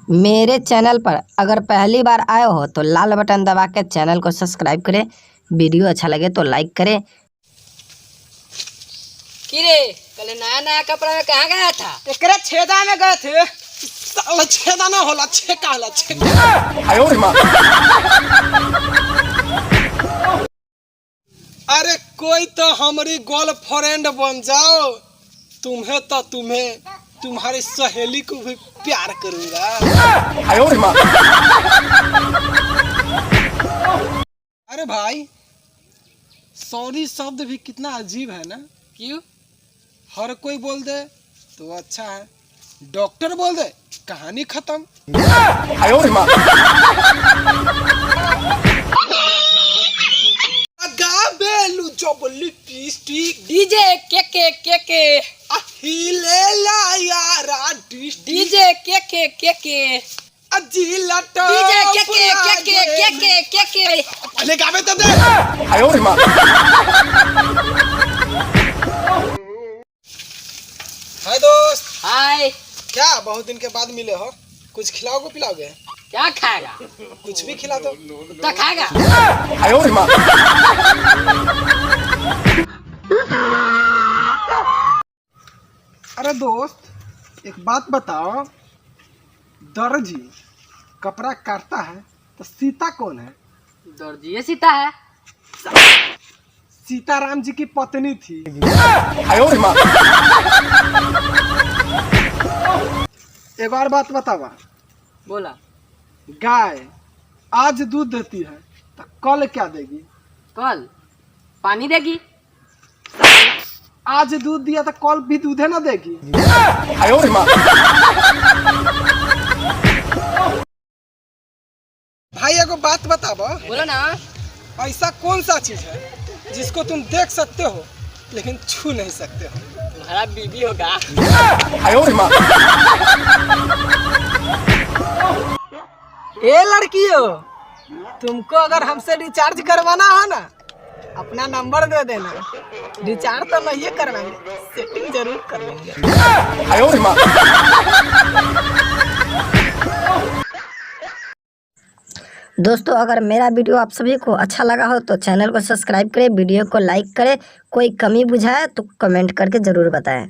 मेरे चैनल पर अगर पहली बार आए हो तो लाल बटन दबा के चैनल को सब्सक्राइब करें। वीडियो अच्छा लगे तो लाइक करें। किरे कल नया नया कपड़ा में कहाँ गया था? एकरे छेदा में गए थे। साला छेदा ना होला, छेका होला, छेका। अरे कोई तो हमारी गर्लफ्रेंड बन जाओ। तुम्हें तुम्हारी सहेली को भी प्यार करूंगा। अरे भाई, सॉरी शब्द भी कितना अजीब है ना। क्यों? हर कोई बोल दे तो अच्छा है, डॉक्टर बोल दे कहानी खत्म। बेलू चोबली पिस्टिक डीजे के अहिलेला यारा डीजे के अजीलट डीजे के पहले गावे तो दे। हाय दोस्त। हाय। क्या बहुत दिन के बाद मिले हो, कुछ खिलाओगे पिलाओगे? क्या खाएगा? कुछ भी खिला दो। कुत्ता खाएगा? अरे दोस्त, एक बात बताओ, दर्जी कपड़ा काटता है तो सीता कौन है? दर्जी सीता है। सीताराम जी की पत्नी थी। एक और बात बतावा। बोला। गाय आज दूध देती है तो कल क्या देगी? कल पानी देगी। आज दूध दिया तो कल भी दूधे ना देगी। भाई एगो बात बतावा। बोलो ना। ऐसा कौन सा चीज है जिसको तुम देख सकते हो लेकिन छू नहीं सकते हो? तुम्हारा बीबी होगा। ए लड़कियों, तुमको अगर हमसे रिचार्ज करवाना हो ना, अपना नंबर दे देना। रिचार्ज तो नहीं करवाएंगे, सेटिंग जरूर कर लेंगे। दोस्तों, अगर मेरा वीडियो आप सभी को अच्छा लगा हो तो चैनल को सब्सक्राइब करें, वीडियो को लाइक करें। कोई कमी बुझाए तो कमेंट करके ज़रूर बताएं।